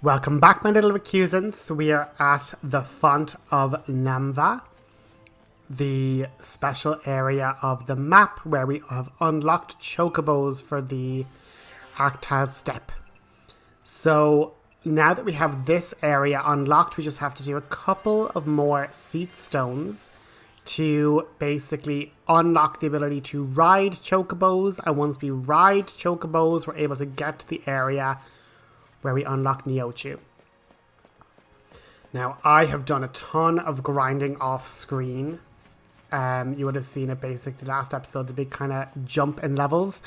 Welcome back, my little recusants. We are at the Font of Namva, the special area of the map where we have unlocked Chocobos for the Arctile Steppe. So now that we have this area unlocked, we just have to do a couple of more Cieth Stones to basically unlock the ability to ride Chocobos. And once we ride Chocobos, we're able to get to the area where we unlock Ochu. Now, I have done a ton of grinding off screen. You would have seen it basically last episode, the big kind of jump in levels.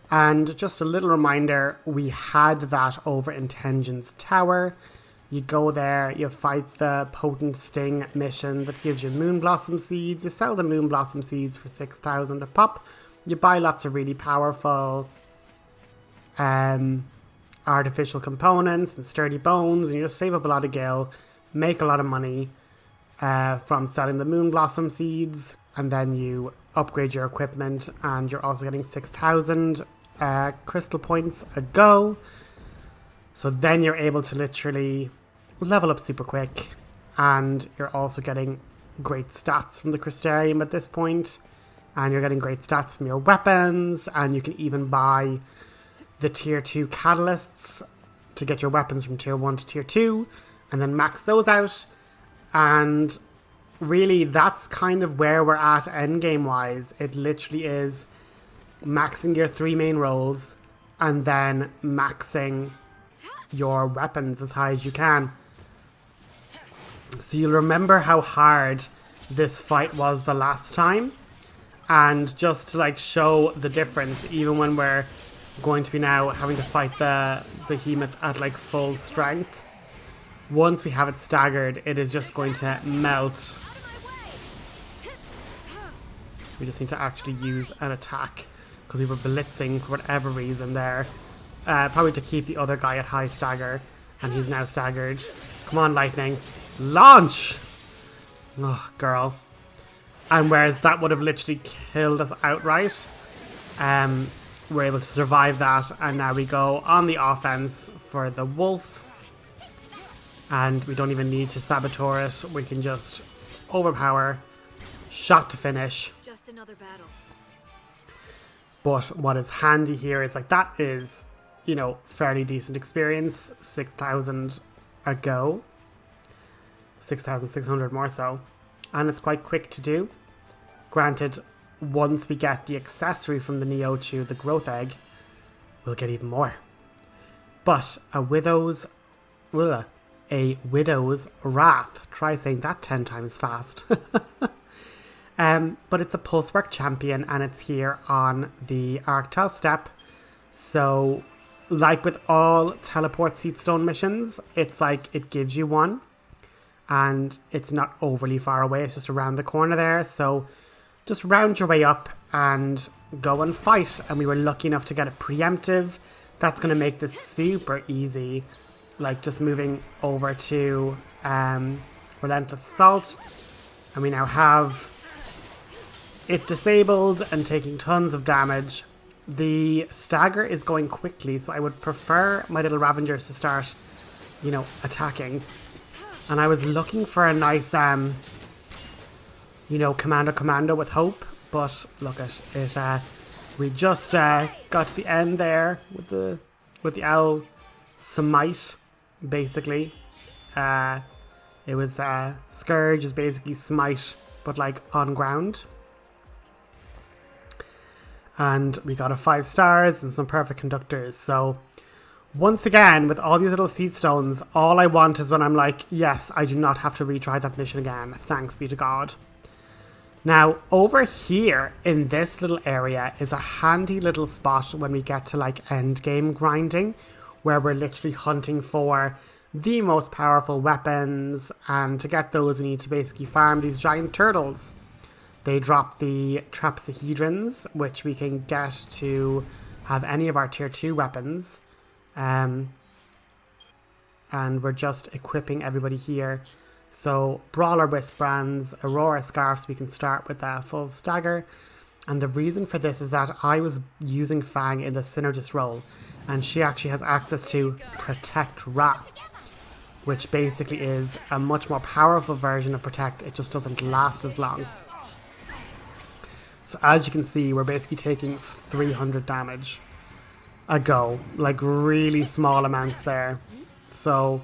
And just a little reminder, we had that over in Tenjin's Tower. You go there, you fight the Potent Sting mission that gives you Moon Blossom Seeds. You sell the Moon Blossom Seeds for 6,000 a pop. You buy lots of really powerful artificial components and sturdy bones, and you just save up a lot of gil, make a lot of money from selling the Moon Blossom Seeds, and then you upgrade your equipment, and you're also getting 6,000 crystal points a go. So then you're able to literally level up super quick, and you're also getting great stats from the Crystarium at this point, and you're getting great stats from your weapons, and you can even buy the tier 2 catalysts to get your weapons from tier 1 to tier 2 and then max those out. And really that's kind of where we're at endgame wise. It literally is maxing your 3 main roles and then maxing your weapons as high as you can. So you'll remember how hard this fight was the last time, and just to like show the difference, even when we're going to be now having to fight the behemoth at like full strength, once we have it staggered, it is just going to melt. We just need to actually use an attack because we were blitzing for whatever reason there, probably to keep the other guy at high stagger, and he's now staggered. Come on, lightning, launch! Oh girl. And whereas that would have literally killed us outright, we're able to survive that, and now we go on the offense for the wolf, and we don't even need to saboteur it. We can just overpower, shot to finish. Just another battle. But what is handy here is like that is, you know, fairly decent experience. 6,000 a go, 6,600 more so, and it's quite quick to do. Granted, once we get the accessory from the Ochu, the growth egg, we'll get even more. But a widow's wrath. Try saying that 10 times fast. But it's a pulsework champion, and it's here on the Arctile Steppe. So, like with all teleport Cieth Stone missions, it's like it gives you one, and it's not overly far away. It's just around the corner there. So just round your way up and go and fight. And we were lucky enough to get a preemptive. That's going to make this super easy. Like just moving over to Relentless Assault. And we now have it disabled and taking tons of damage. The stagger is going quickly, so I would prefer my little Ravengers to start, you know, attacking. And I was looking for a nice you know, commando with hope, but look at it. We just got to the end there with the owl smite, basically. It was Scourge is basically smite, but like on ground. And we got a 5 stars and some perfect conductors. So once again, with all these little Cieth Stones, all I want is when I'm like, yes, I do not have to retry that mission again. Thanks be to God. Now, over here in this little area is a handy little spot when we get to like end game grinding, where we're literally hunting for the most powerful weapons, and to get those we need to basically farm these giant turtles. They drop the Trapsahedrons, which we can get to have any of our tier 2 weapons. And we're just equipping everybody here. So Brawler Wristbands, Aurora Scarfs, we can start with a full stagger. And the reason for this is that I was using Fang in the Synergist role, and she actually has access to Protect Wrath. which basically is a much more powerful version of Protect. It just doesn't last as long. So as you can see, we're basically taking 300 damage a go, like really small amounts there. So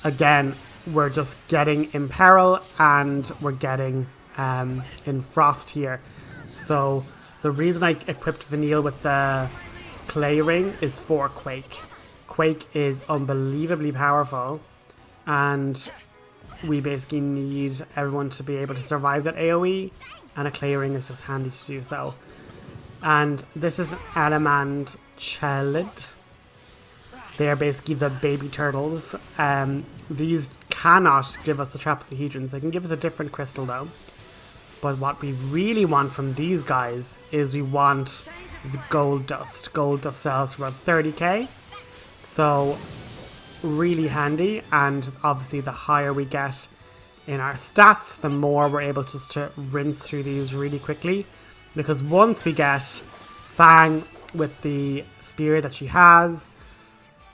again, we're just getting in peril and we're getting in frost here. So the reason I equipped Vanille with the clay ring is for Quake. Quake is unbelievably powerful, and we basically need everyone to be able to survive that AoE, and a clay ring is just handy to do so. And this is an Alamand Chelid. They are basically the baby turtles. These cannot give us the Trapezohedrons. They can give us a different crystal though. But what we really want from these guys is we want the gold dust. Gold dust sells for about 30k. So really handy, and obviously the higher we get in our stats, the more we're able just to rinse through these really quickly. Because once we get Fang with the spear that she has,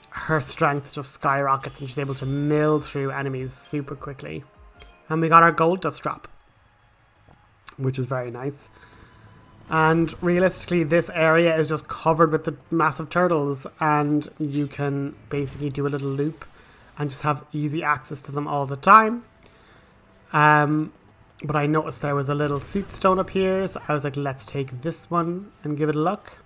her strength just skyrockets and she's able to mill through enemies super quickly. And we got our gold dust drop, which is very nice. And realistically, this area is just covered with the massive turtles, and you can basically do a little loop and just have easy access to them all the time. But I noticed there was a little Cieth Stone up here, so I was like, let's take this one and give it a look.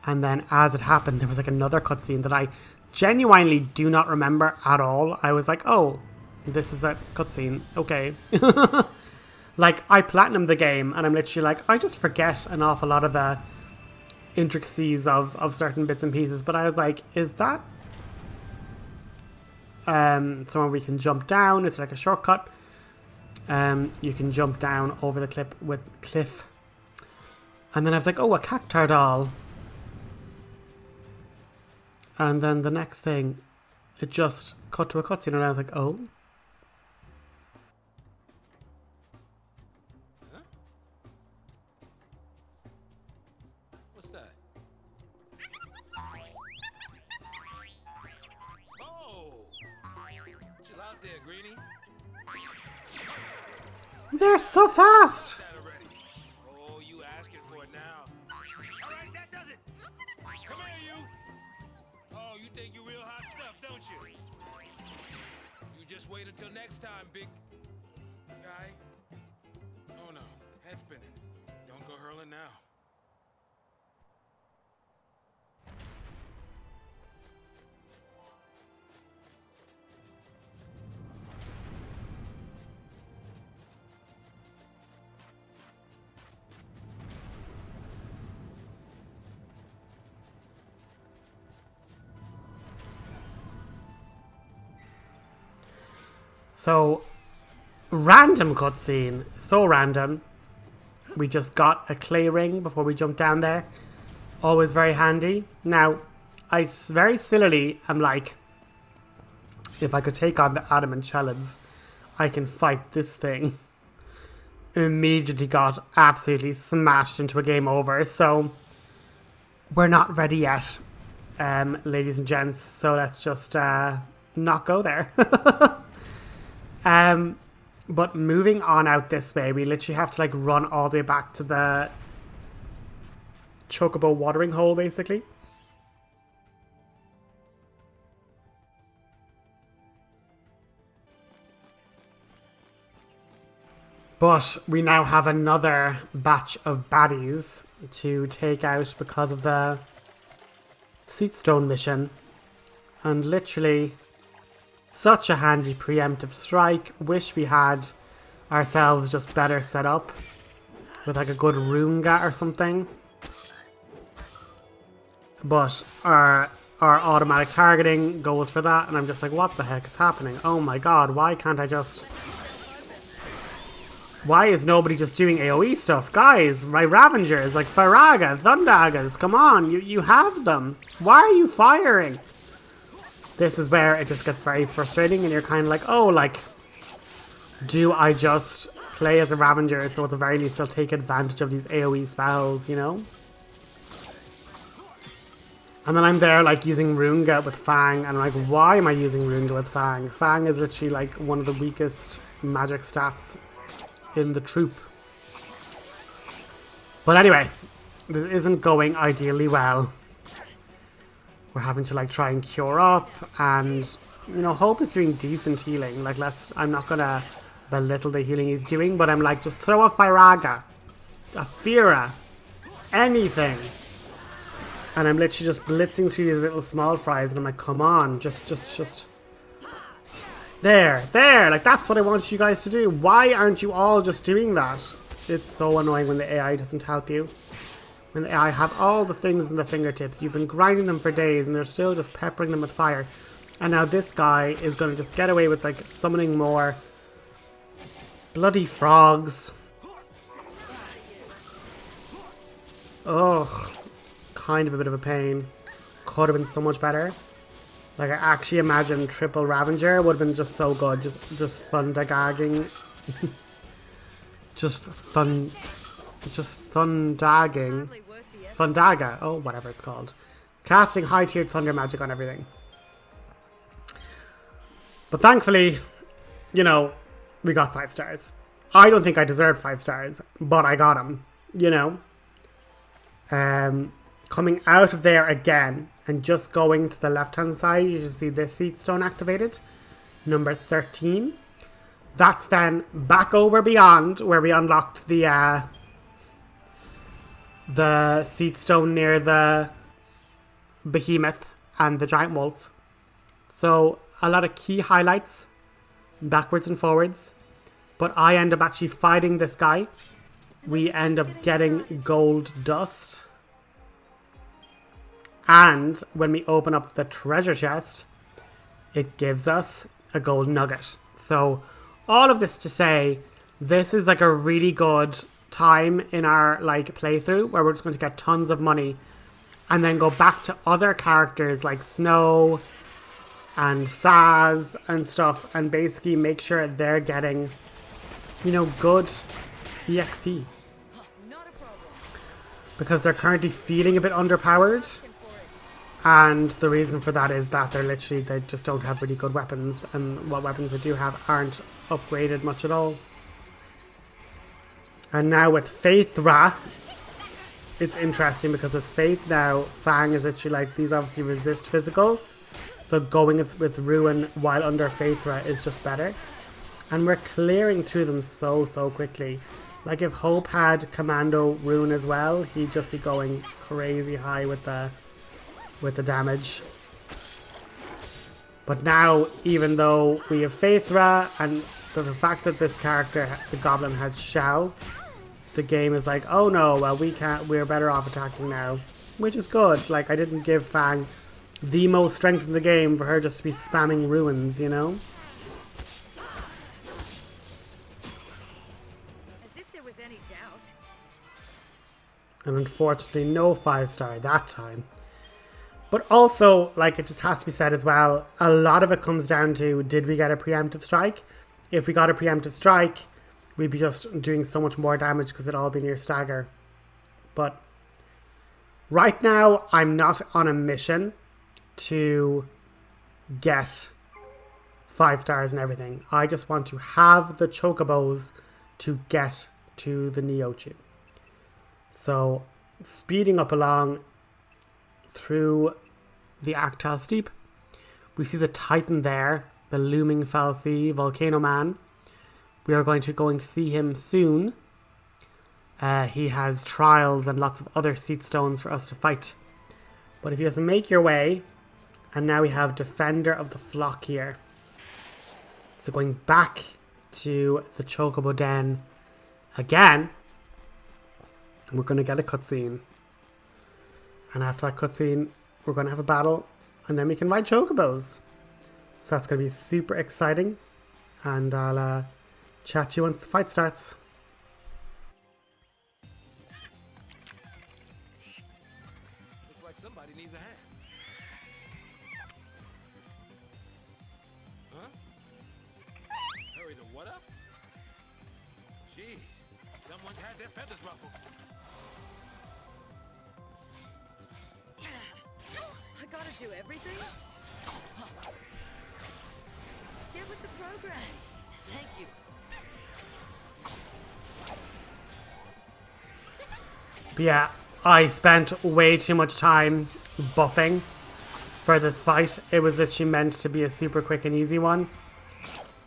And then as it happened, there was like another cutscene that I genuinely do not remember at all. I was like, oh, this is a cutscene, okay. Like, I platinumed the game, and I'm literally like, I just forget an awful lot of the intricacies of certain bits and pieces. But I was like, is that somewhere we can jump down? It's like a shortcut. You can jump down over the cliff. And then I was like, oh, a cactar doll. And then the next thing, it just cut to a cutscene, and I was like, oh. They're so fast! Oh, you asking for it now. Alright, that does it! Come here, you! Oh, you think you're real hot stuff, don't you? You just wait until next time, big guy. Oh no, head spinning. Don't go hurling now. So, random cutscene. So random. We just got a clay ring before we jumped down there. Always very handy. Now, I very sillily am like, if I could take on the adamant chalids, I can fight this thing. Immediately got absolutely smashed into a game over. So, we're not ready yet, ladies and gents. So let's just not go there. But moving on out this way, we literally have to like run all the way back to the Chocobo watering hole, basically. But we now have another batch of baddies to take out because of the Cieth Stone Mission. And literally, such a handy preemptive strike. Wish we had ourselves just better set up with like a good Runga or something. But our automatic targeting goes for that, and I'm just like, what the heck is happening? Oh my god, why can't I just... Why is nobody just doing AoE stuff? Guys, my Ravengers, like Faragas, Thundagas, come on, you have them. Why are you firing? This is where it just gets very frustrating, and you're kind of like, oh, like, do I just play as a Ravager so at the very least I'll take advantage of these AoE spells, you know? And then I'm there like using Runga with Fang, and I'm like, why am I using Runga with Fang? Fang is literally like one of the weakest magic stats in the troop. But anyway, this isn't going ideally well. We're having to like try and cure up, and you know, Hope is doing decent healing. Like, I'm not gonna belittle the healing he's doing, but I'm like, just throw a Firaga, a Fira, anything. And I'm literally just blitzing through these little small fries, and I'm like, come on, just. There, like that's what I want you guys to do. Why aren't you all just doing that? It's so annoying when the AI doesn't help you. When the AI have all the things in the fingertips, you've been grinding them for days, and they're still just peppering them with fire. And now this guy is going to just get away with like summoning more bloody frogs. Ugh. Kind of a bit of a pain. Could have been so much better. Like, I actually imagine triple Ravager would have been just so good. Just thundergagging. Thundagging. Thundaga. Oh, whatever it's called. Casting high-tiered thunder magic on everything. But thankfully, you know, we got 5 stars. I don't think I deserved 5 stars, but I got them, you know. Coming out of there again and just going to the left hand side, you should see this Cieth Stone activated, number 13. That's then back over beyond where we unlocked the Cieth Stone near the behemoth and the giant wolf. So a lot of key highlights backwards and forwards, but I end up actually fighting this guy. We end up getting gold dust. And when we open up the treasure chest, it gives us a gold nugget. So all of this to say, this is like a really good time in our like playthrough where we're just going to get tons of money and then go back to other characters like Snow and Saz and stuff and basically make sure they're getting, you know, good EXP. Because they're currently feeling a bit underpowered. And the reason for that is that they just don't have really good weapons, and what weapons they do have aren't upgraded much at all. And now with Faithra, it's interesting because with Faith now, Fang is literally like, these obviously resist physical, so going with Ruin while under Faithra is just better. And we're clearing through them so quickly. Like if Hope had Commando Ruin as well, he'd just be going crazy high with the damage. But now, even though we have Faithra, and the fact that this character, the Goblin, has Shao, the game is like, oh no, well we're better off attacking now. Which is good. Like, I didn't give Fang the most strength in the game for her just to be spamming ruins, you know? As if there was any doubt. And unfortunately, no 5-star that time. But also, like, it just has to be said as well, a lot of it comes down to, did we get a preemptive strike? If we got a preemptive strike, we'd be just doing so much more damage because it'd all be near stagger. But right now, I'm not on a mission to get 5 stars and everything. I just want to have the Chocobos to get to the Ochu. So, speeding up along through the Arctal Steep, we see the Titan there, the looming Fell Sea Volcano Man. We are going to see him soon. He has trials and lots of other Cieth Stones for us to fight. But if you just make your way, and now we have Defender of the Flock here. So going back to the Chocobo Den again, we're going to get a cutscene. And after that cutscene, we're going to have a battle, and then we can ride Chocobos. So that's going to be super exciting, and I'll chat to you once the fight starts. Looks like somebody needs a hand. Huh? Hurry the what up? Jeez, someone's had their feathers ruffled. I gotta do everything? Get with the program. Thank you. But yeah, I spent way too much time buffing for this fight. It was literally meant to be a super quick and easy one.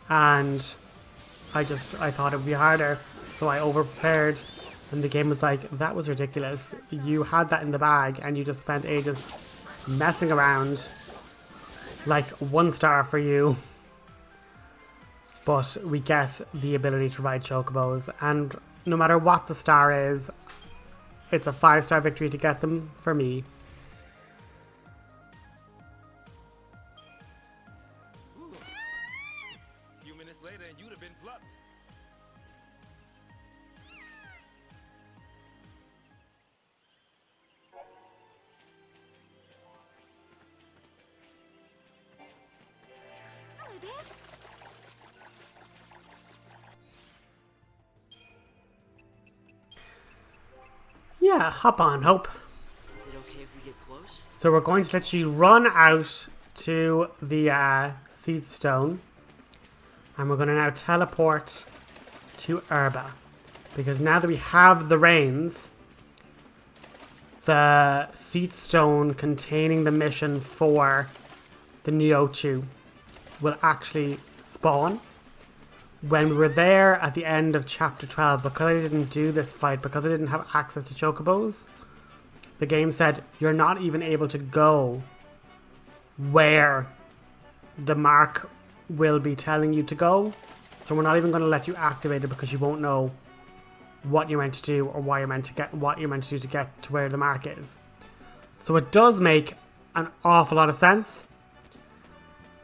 And I thought it would be harder. So I over-prepared. And the game was like, that was ridiculous. You had that in the bag and you just spent ages messing around. Like 1 star for you. But we get the ability to ride Chocobos. And no matter what the star is, it's a 5-star victory to get them for me. A few minutes later and you'd have been plucked. Yeah, hop on, Hope. Is it okay if we get close? So we're going to let you run out to the Cieth Stone. And we're going to now teleport to Oerba. Because now that we have the reins, the Cieth Stone containing the mission for the new Ochu will actually spawn. When we were there at the end of chapter 12, because I didn't do this fight, because I didn't have access to Chocobos, the game said you're not even able to go where the mark will be telling you to go. So we're not even going to let you activate it because you won't know what you're meant to do or what you're meant to do to get to where the mark is. So it does make an awful lot of sense.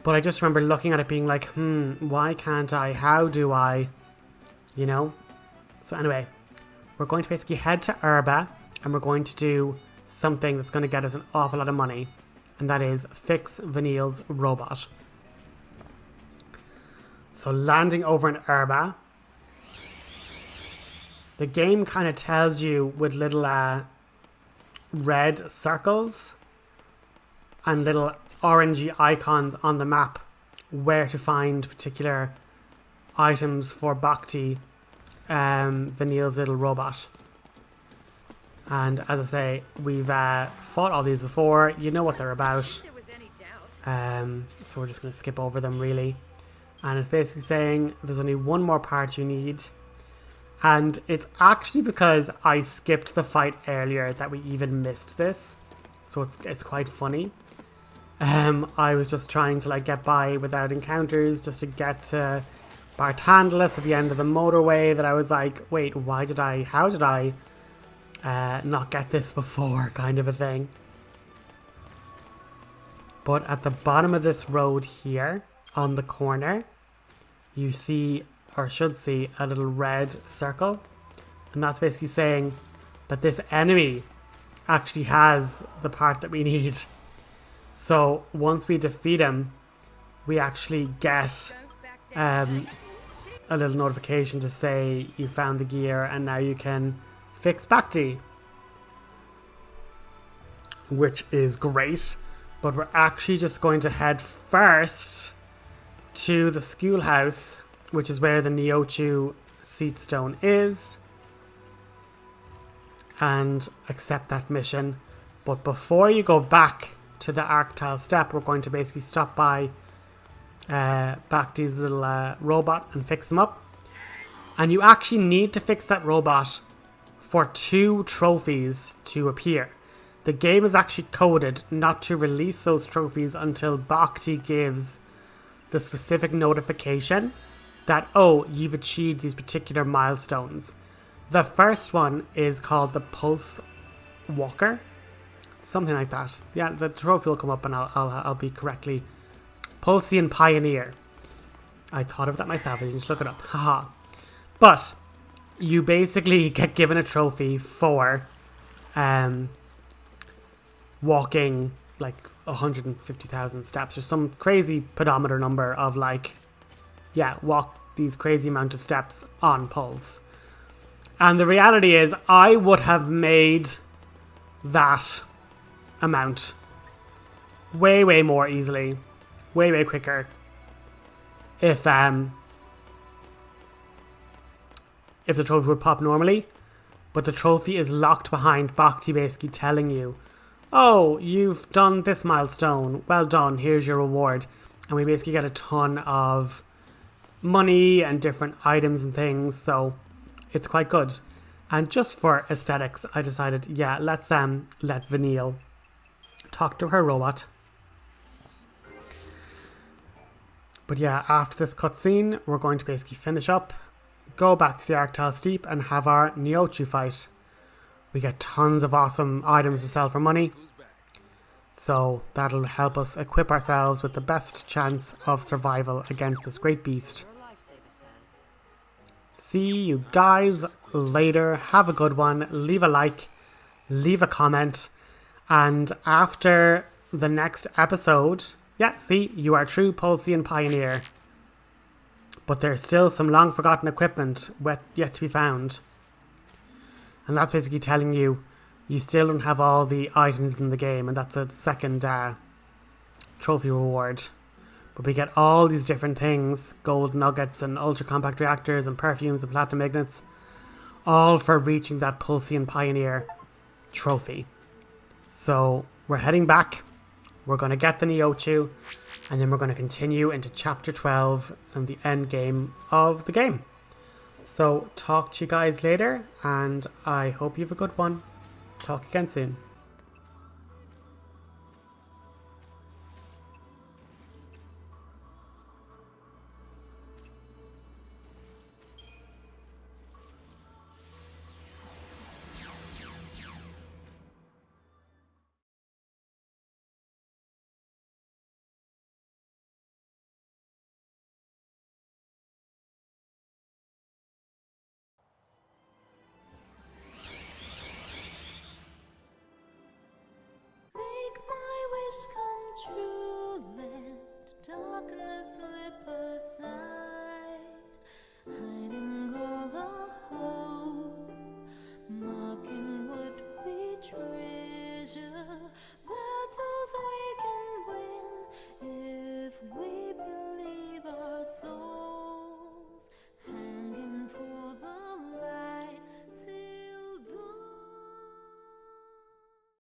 But I just remember looking at it being like, why can't I? How do I? You know? So anyway, we're going to basically head to Oerba and we're going to do something that's going to get us an awful lot of money. And that is fix Vanille's robot. So landing over in Oerba, the game kind of tells you with little red circles and little orangey icons on the map where to find particular items for Bhakti, Vanille's little robot. And as I say, we've fought all these before. You know what they're about. If there was any doubt. So we're just going to skip over them really. And it's basically saying there's only one more part you need. And it's actually because I skipped the fight earlier that we even missed this. So it's quite funny. I was just trying to get by without encounters just to get to Bartandalis at the end of the motorway, that I was like, wait, how did I not get this before, kind of a thing. But at the bottom of this road here, on the corner, you see, or should see, a little red circle. And that's basically saying that this enemy actually has the part that we need. So once we defeat him, we actually get a little notification to say you found the gear and now you can fix Bhakti, which is great. But we're actually just going to head first to the schoolhouse, which is where the Ochu Cieth Stone is, and accept that mission. But before you go back to the Arctile Step, we're going to basically stop by Bhakti's little robot and fix him up. And you actually need to fix that robot for 2 trophies to appear. The game is actually coded not to release those trophies until Bhakti gives the specific notification that, oh, you've achieved these particular milestones. The first one is called the Pulse Walker. Something like that. Yeah, the trophy will come up and I'll be correctly. Pulsian Pioneer. I thought of that myself. I didn't look it up. Haha. But you basically get given a trophy for walking 150,000 steps or some crazy pedometer number of walk these crazy amount of steps on Pulse. And the reality is I would have made that amount way more easily, way quicker if the trophy would pop normally. But the trophy is locked behind Bhakti basically telling you, oh, you've done this milestone, well done, here's your reward. And we basically get a ton of money and different items and things, so it's quite good. And just for aesthetics, I decided, yeah, let's let Vanille talk to her robot. But yeah, after this cutscene, we're going to basically finish up, go back to the Arctile Steep and have our Ochu fight. We get tons of awesome items to sell for money, so that'll help us equip ourselves with the best chance of survival against this great beast. See you guys later. Have a good one. Leave a like, leave a comment, and after the next episode, yeah, see, you are a true Pulsean pioneer. But there's still some long forgotten equipment yet to be found. And that's basically telling you you still don't have all the items in the game, and that's a second trophy reward. But we get all these different things, gold nuggets and ultra compact reactors and perfumes and platinum magnets, all for reaching that Pulsean Pioneer trophy. So we're heading back, we're going to get the Ochu, and then we're going to continue into chapter 12 and the end game of the game. So talk to you guys later, and I hope you have a good one. Talk again soon.